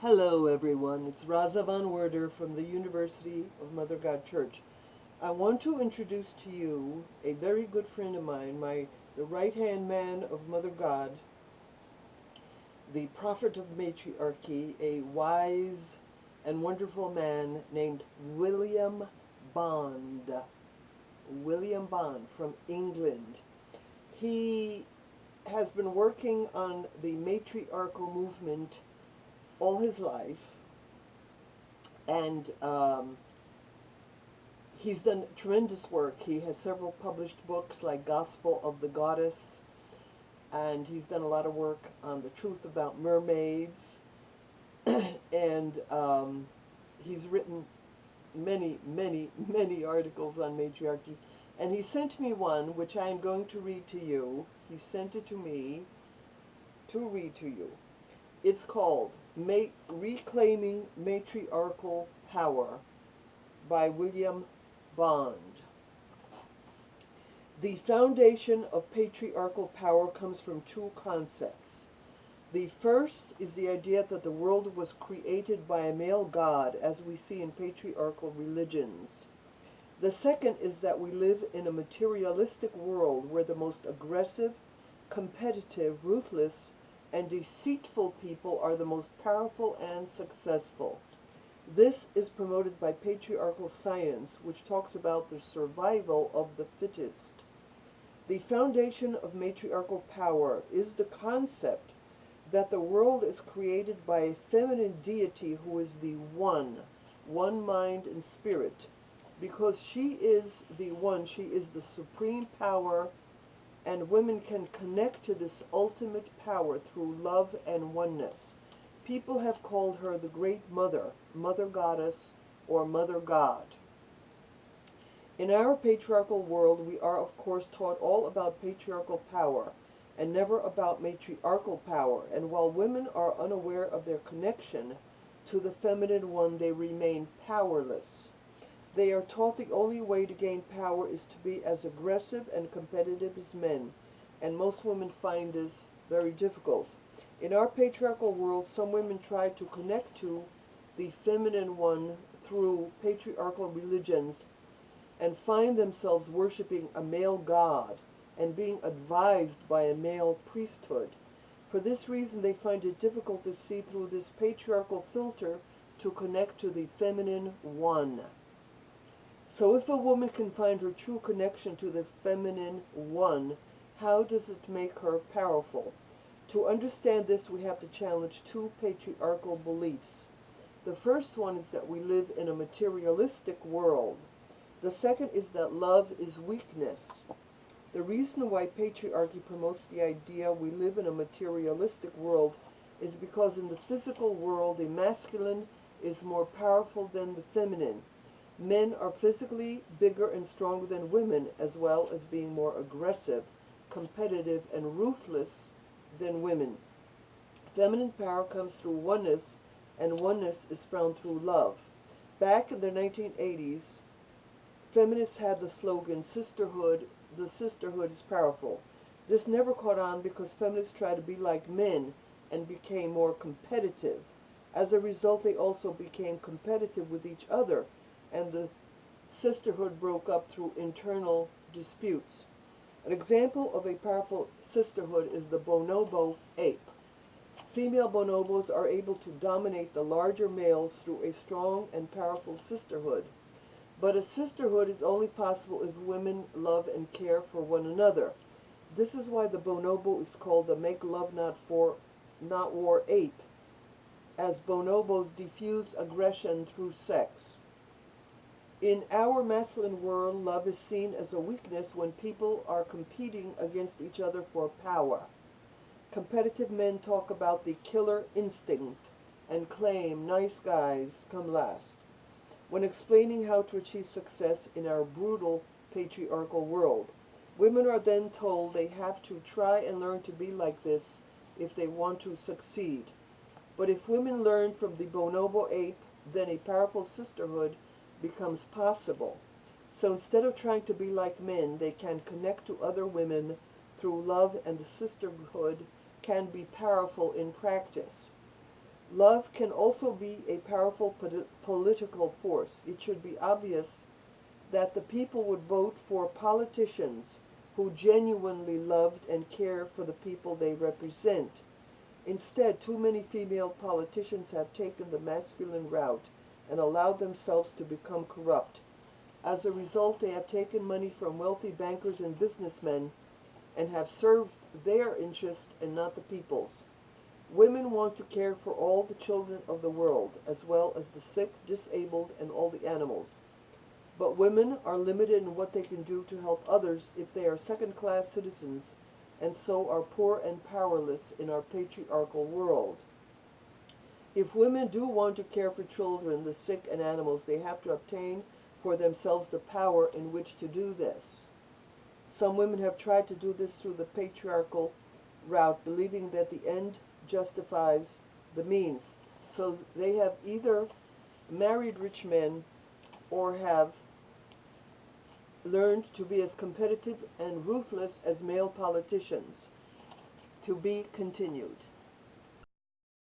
Hello everyone, it's Raza von Werder from the University of Mother God Church. I want to introduce to you a very good friend of mine, the right-hand man of Mother God, the prophet of Matriarchy, a wise and wonderful man named William Bond. William Bond from England. He has been working on the matriarchal movement all his life, and he's done tremendous work. He has several published books like Gospel of the Goddess, and he's done a lot of work on the truth about mermaids, and he's written many articles on matriarchy. And he sent me one, which I am going to read to you. He sent it to me to read to you. It's called Reclaiming Matriarchal Power by William Bond. The foundation of patriarchal power comes from two concepts. The first is the idea that the world was created by a male god, as we see in patriarchal religions. The second is that we live in a materialistic world where the most aggressive, competitive, ruthless, and deceitful people are the most powerful and successful. This is promoted by patriarchal science, which talks about the survival of the fittest. The foundation of matriarchal power is the concept that the world is created by a feminine deity who is the one mind and spirit. Because she is the one, she is the supreme power, and women can connect to this ultimate power through love and oneness. People have called her the Great Mother, Mother Goddess, or Mother God. In our patriarchal world, we are of course taught all about patriarchal power and never about matriarchal power, and while women are unaware of their connection to the feminine one, they remain powerless. They are taught the only way to gain power is to be as aggressive and competitive as men, and most women find this very difficult. In our patriarchal world, some women try to connect to the feminine one through patriarchal religions and find themselves worshiping a male god and being advised by a male priesthood. For this reason, they find it difficult to see through this patriarchal filter to connect to the feminine one. So if a woman can find her true connection to the feminine one, how does it make her powerful? To understand this, we have to challenge two patriarchal beliefs. The first one is that we live in a materialistic world. The second is that love is weakness. The reason why patriarchy promotes the idea we live in a materialistic world is because in the physical world, the masculine is more powerful than the feminine. Men are physically bigger and stronger than women, as well as being more aggressive, competitive, and ruthless than women. Feminine power comes through oneness, and oneness is found through love. Back in the 1980s, feminists had the slogan, the sisterhood is powerful. This never caught on because feminists tried to be like men and became more competitive. As a result, they also became competitive with each other, and the sisterhood broke up through internal disputes. An example of a powerful sisterhood is the bonobo ape. Female bonobos are able to dominate the larger males through a strong and powerful sisterhood. But a sisterhood is only possible if women love and care for one another. This is why the bonobo is called the make love not war ape, as bonobos diffuse aggression through sex. In our masculine world, love is seen as a weakness when people are competing against each other for power. Competitive men talk about the killer instinct and claim nice guys come last. When explaining how to achieve success in our brutal patriarchal world, women are then told they have to try and learn to be like this if they want to succeed. But if women learn from the bonobo ape, then a powerful sisterhood becomes possible. So instead of trying to be like men, they can connect to other women through love, and the sisterhood can be powerful in practice. Love can also be a powerful political force. It should be obvious that the people would vote for politicians who genuinely loved and cared for the people they represent. Instead, too many female politicians have taken the masculine route and allowed themselves to become corrupt. As a result, they have taken money from wealthy bankers and businessmen and have served their interest and not the people's. Women want to care for all the children of the world, as well as the sick, disabled, and all the animals. But women are limited in what they can do to help others if they are second-class citizens, and so are poor and powerless in our patriarchal world. If women do want to care for children, the sick, and animals, they have to obtain for themselves the power in which to do this. Some women have tried to do this through the patriarchal route, believing that the end justifies the means. So they have either married rich men or have learned to be as competitive and ruthless as male politicians. To be continued.